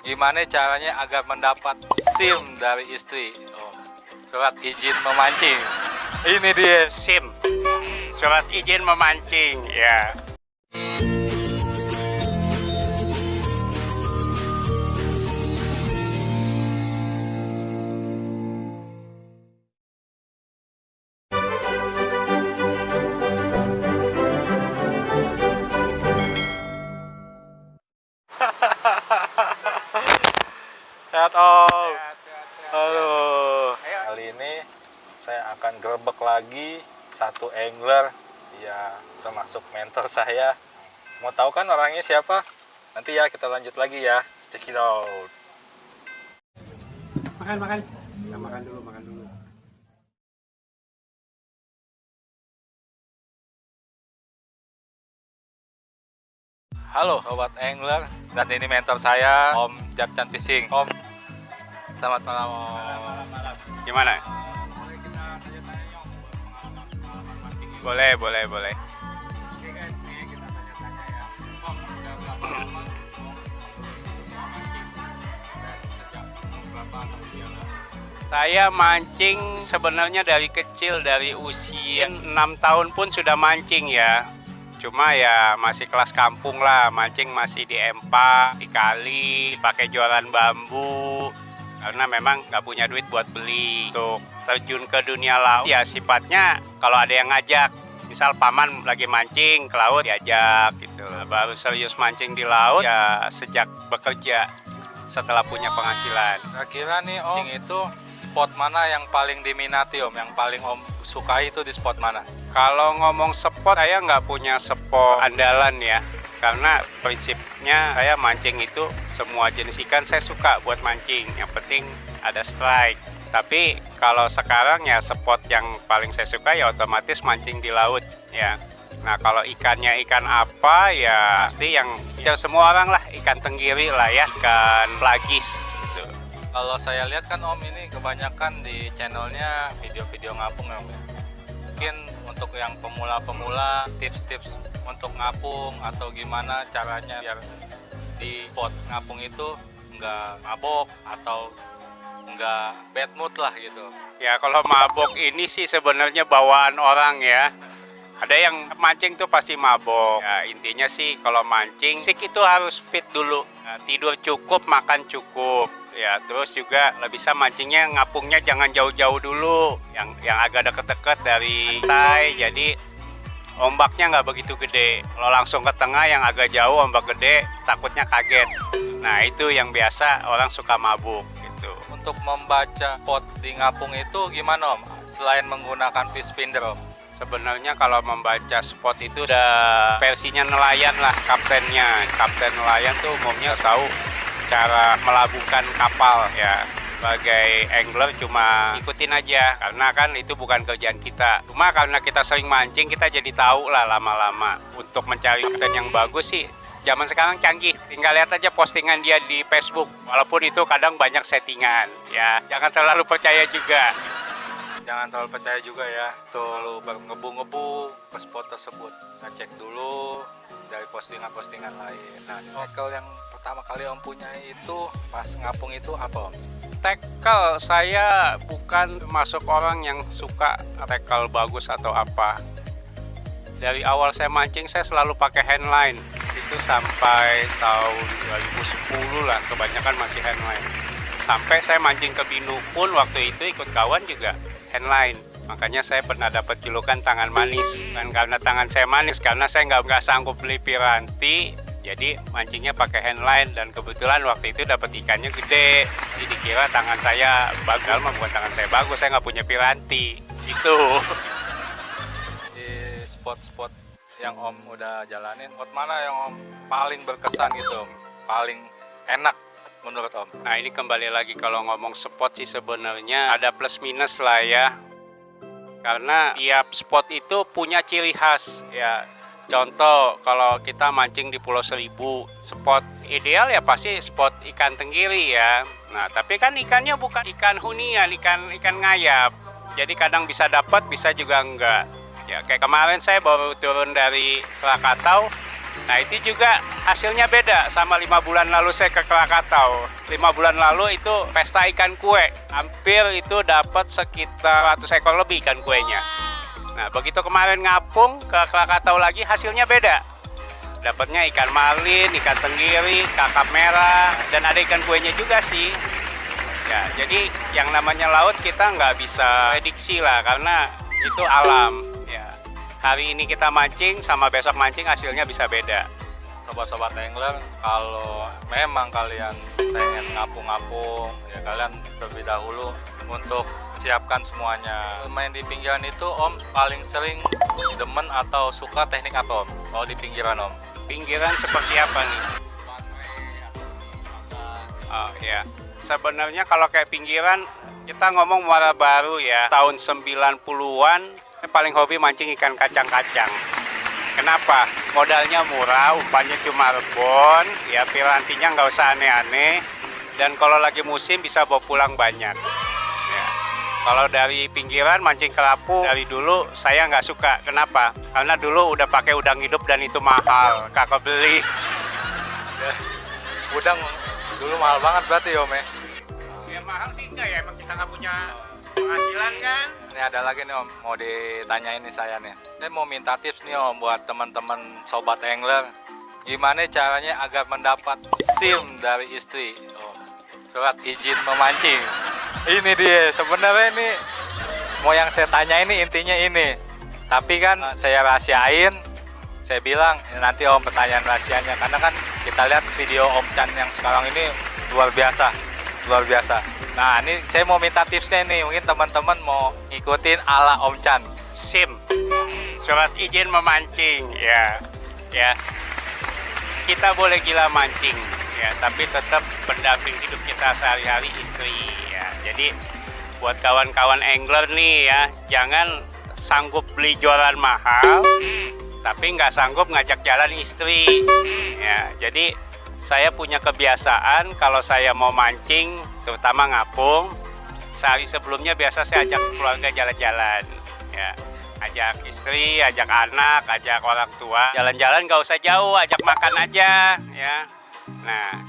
Gimana caranya agar mendapat SIM dari istri? Oh, surat izin memancing. Ini dia SIM, surat izin memancing, ya. Sehat Om. Halo. Kali ini saya akan gerebek lagi satu angler, ya termasuk mentor saya. Mau tahu kan orangnya siapa? Nanti ya kita lanjut lagi ya. Check it out. Makan. Kita makan dulu. Halo sobat angler, dan ini mentor saya Om Japchan Fishing. Om, selamat malam Om. Gimana? Boleh kita tanya-tanya Om buat pengalaman mancing ini? Boleh. Oke guys, nih kita tanya-tanya ya. Om, udah berapa lama Om mancing? Dan sejak berapa tahun dia lalu? Saya mancing sebenarnya dari kecil, dari usia 6 tahun pun sudah mancing ya. Cuma ya masih kelas kampung lah, mancing masih di empak, di kali, pakai jualan bambu. Karena memang nggak punya duit buat beli. Untuk terjun ke dunia laut ya sifatnya kalau ada yang ngajak. Misal paman lagi mancing ke laut diajak gitu. Baru serius mancing di laut ya sejak bekerja setelah punya penghasilan. Kira-kira nih Om, itu spot mana yang paling diminati Om? Yang paling Om sukai itu di spot mana? Kalau ngomong spot, saya nggak punya spot andalan ya. Karena prinsipnya saya mancing itu semua jenis ikan saya suka buat mancing. Yang penting ada strike. Tapi kalau sekarang ya spot yang paling saya suka ya otomatis mancing di laut ya. Nah kalau ikannya ikan apa ya pasti yang semua orang lah, ikan tenggiri lah ya, ikan pelagis gitu. Kalau saya lihat kan Om ini kebanyakan di channelnya video-video ngapung ya Om. Mungkin untuk yang pemula-pemula, tips-tips untuk ngapung atau gimana caranya biar di spot ngapung itu nggak mabok atau nggak bad mood lah gitu. Ya kalau mabok ini sih sebenarnya bawaan orang ya. Ada yang mancing tuh pasti mabok. Ya, intinya sih kalau mancing sik itu harus fit dulu. Nah, tidur cukup, makan cukup. Ya, terus juga bisa mancingnya ngapungnya jangan jauh-jauh dulu. Yang agak deket-deket dari pantai. Jadi ombaknya nggak begitu gede. Kalau langsung ke tengah yang agak jauh ombak gede, takutnya kaget. Nah, itu yang biasa orang suka mabuk gitu. Untuk membaca spot di ngapung itu gimana Om? Selain menggunakan fish finder Om? Sebenarnya kalau membaca spot itu udah versinya nelayan lah, kaptennya. Kapten nelayan tuh umumnya tahu cara melabuhkan kapal ya. Sebagai angler cuma ikutin aja, karena kan itu bukan kerjaan kita. Cuma karena kita sering mancing, kita jadi tahu lah lama-lama. Untuk mencari kapten yang bagus sih, zaman sekarang canggih. Tinggal lihat aja postingan dia di Facebook. Walaupun itu kadang banyak settingan ya. Jangan terlalu percaya juga. Jangan terlalu percaya juga ya, terlalu ngebu-ngebu ke spot tersebut. Nah, cek dulu dari postingan-postingan lain. Nah, tackle yang pertama kali Om punya itu pas ngapung itu apa Om? Tackle, saya bukan masuk orang yang suka tackle bagus atau apa. Dari awal saya mancing saya selalu pakai handline. Itu sampai tahun 2010 lah, kebanyakan masih handline. Sampai saya mancing ke Binu pun waktu itu ikut kawan juga handline. Makanya saya pernah dapat julukan tangan manis. Dan karena tangan saya manis, karena saya nggak sanggup beli piranti, jadi mancingnya pakai handline. Dan kebetulan waktu itu dapat ikannya gede. Jadi dikira tangan saya bagus, mah bukan tangan saya bagus, saya nggak punya piranti. Itu. Di spot-spot yang Om udah jalanin, spot mana yang Om paling berkesan gitu Om? Paling enak menurut Om? Nah ini kembali lagi kalau ngomong spot sih sebenarnya ada plus minus lah ya. Karena tiap spot itu punya ciri khas ya. Contoh kalau kita mancing di Pulau Seribu, spot ideal ya pasti spot ikan tenggiri ya. Nah tapi kan ikannya bukan ikan hunian, ikan ngayap. Jadi kadang bisa dapat, bisa juga enggak. Ya kayak kemarin saya baru turun dari Krakatau, Nah itu juga hasilnya beda sama 5 bulan lalu saya ke Krakatau. 5 bulan lalu itu pesta ikan kue, hampir itu dapat sekitar 100 ekor lebih ikan kuenya. Nah begitu kemarin ngapung ke Krakatau lagi, hasilnya beda. Dapatnya ikan malin, ikan tenggiri, kakap merah, dan ada ikan kuenya juga sih. Ya, jadi yang namanya laut kita nggak bisa prediksi lah, karena itu alam. Ya, hari ini kita mancing sama besok mancing hasilnya bisa beda. Sobat-sobat angler, kalau memang kalian pengen ngapung-ngapung, ya kalian terlebih dahulu untuk siapkan semuanya. Main di pinggiran itu Om paling sering demen atau suka teknik apa Om? Kalau di pinggiran Om? Pinggiran seperti apa nih? Oh ya, sebenarnya kalau kayak pinggiran kita ngomong muara baru ya, tahun 90-an paling hobi mancing ikan kacang-kacang. Kenapa? Modalnya murah, umpannya cuma rebon, ya pirantinya nggak usah aneh-aneh, dan kalau lagi musim bisa bawa pulang banyak. Ya. Kalau dari pinggiran mancing kerapu dari dulu saya nggak suka. Kenapa? Karena dulu udah pakai udang hidup dan itu mahal, kakak beli. Yes. Udang dulu mahal banget berarti Om ya? Ya mahal sih enggak ya, emang kita nggak punya penghasilan kan. Ini ada lagi nih Om, mau ditanyain nih saya nih. Saya mau minta tips nih Om buat teman-teman sobat angler. Gimana caranya agar mendapat SIM dari istri? Oh, surat izin memancing. Ini dia, sebenarnya ini mau yang saya tanya ini intinya ini. Tapi kan saya rahasiain. Saya bilang nanti Om pertanyaan rahasianya, karena kan kita lihat video Om Chan yang sekarang ini luar biasa. Luar biasa. Nah ini saya mau minta tipsnya nih, mungkin teman-teman mau ngikutin ala Om Chan. SIM, surat izin memancing, ya. Kita boleh gila mancing, ya, tapi tetap pendamping hidup kita sehari-hari istri, ya. Jadi buat kawan-kawan angler nih ya, jangan sanggup beli jualan mahal, tapi nggak sanggup ngajak jalan istri, ya. Jadi saya punya kebiasaan kalau saya mau mancing, terutama ngapung, sehari sebelumnya biasa saya ajak keluarga jalan-jalan, ya. Ajak istri, ajak anak, ajak orang tua. Jalan-jalan nggak usah jauh, ajak makan aja, ya. Nah,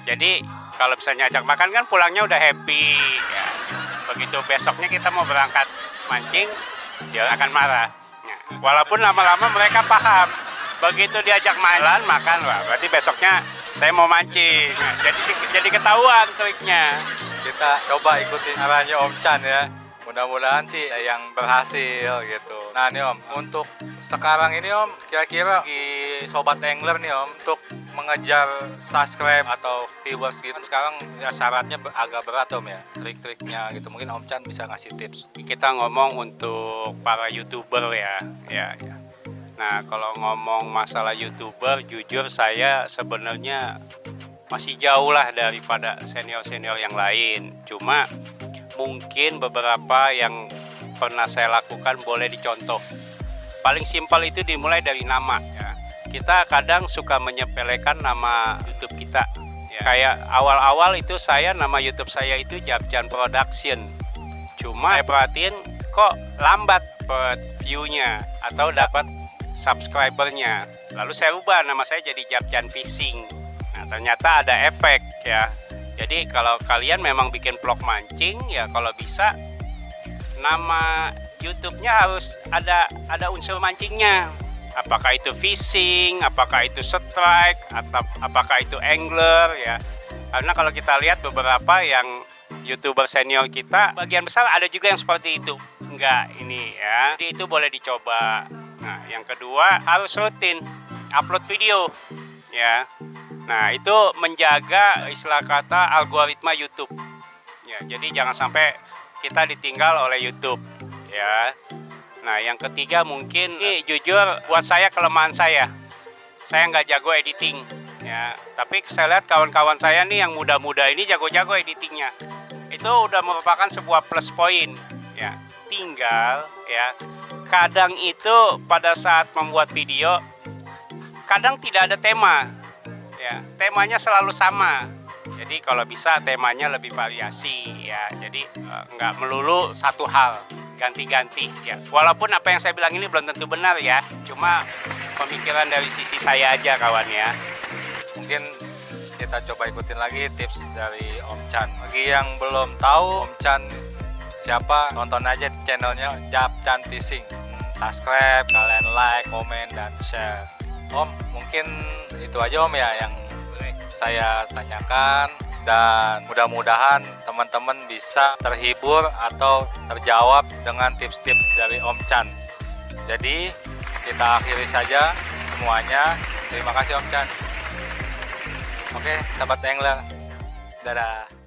jadi kalau misalnya ajak makan kan pulangnya udah happy, ya. Begitu besoknya kita mau berangkat mancing, dia akan marah. Ya. Walaupun lama-lama mereka paham, begitu diajak makan, wah, berarti besoknya saya mau mancing. Nah, jadi ketahuan triknya. Kita coba ikutin arahnya Om Chan ya. Mudah-mudahan sih yang berhasil gitu. Nah nih Om, untuk sekarang ini Om, kira-kira di sobat angler nih Om, untuk mengejar subscribe atau viewers gitu, sekarang ya syaratnya agak berat Om ya, trik-triknya gitu. Mungkin Om Chan bisa ngasih tips. Kita ngomong untuk para YouTuber ya. Nah, kalau ngomong masalah YouTuber, jujur saya sebenarnya masih jauh lah daripada senior-senior yang lain. Cuma mungkin beberapa yang pernah saya lakukan boleh dicontoh. Paling simpel itu dimulai dari nama, ya. Kita kadang suka menyepelekan nama YouTube kita, ya. Kayak awal-awal itu nama YouTube saya itu Japjan Production. Cuma saya perhatiin kok lambat view-nya atau dapat subscribernya. Lalu saya ubah nama saya jadi Japjan Fishing. Nah, ternyata ada efek, ya. Jadi kalau kalian memang bikin vlog mancing, ya kalau bisa nama YouTube-nya harus ada unsur mancingnya. Apakah itu fishing, apakah itu strike, atau apakah itu angler, ya. Karena kalau kita lihat beberapa yang YouTuber senior kita, bagian besar ada juga yang seperti itu. Enggak, ini ya. Jadi itu boleh dicoba. Nah, yang kedua harus rutin upload video, ya. Nah, itu menjaga istilah kata algoritma YouTube. Ya, jadi jangan sampai kita ditinggal oleh YouTube, ya. Nah, yang ketiga mungkin ini jujur buat saya kelemahan saya. Saya nggak jago editing, ya. Tapi saya lihat kawan-kawan saya nih yang muda-muda ini jago-jago editingnya. Itu udah merupakan sebuah plus point, ya. Tinggal, ya. Kadang itu pada saat membuat video, kadang tidak ada tema. Ya, temanya selalu sama. Jadi kalau bisa temanya lebih variasi, ya. Jadi nggak melulu satu hal, ganti-ganti, ya. Walaupun apa yang saya bilang ini belum tentu benar, ya. Cuma pemikiran dari sisi saya aja kawan ya. Mungkin kita coba ikutin lagi tips dari Om Chan. Bagi yang belum tahu Om Chan siapa, nonton aja di channelnya Jap Chan Fishing. Subscribe, kalian like, komen, dan share. Om, mungkin itu aja Om ya yang saya tanyakan, dan mudah-mudahan teman-teman bisa terhibur atau terjawab dengan tips-tips dari Om Chan. Jadi kita akhiri saja semuanya. Terima kasih Om Chan. Oke, sahabat angler. Dadah.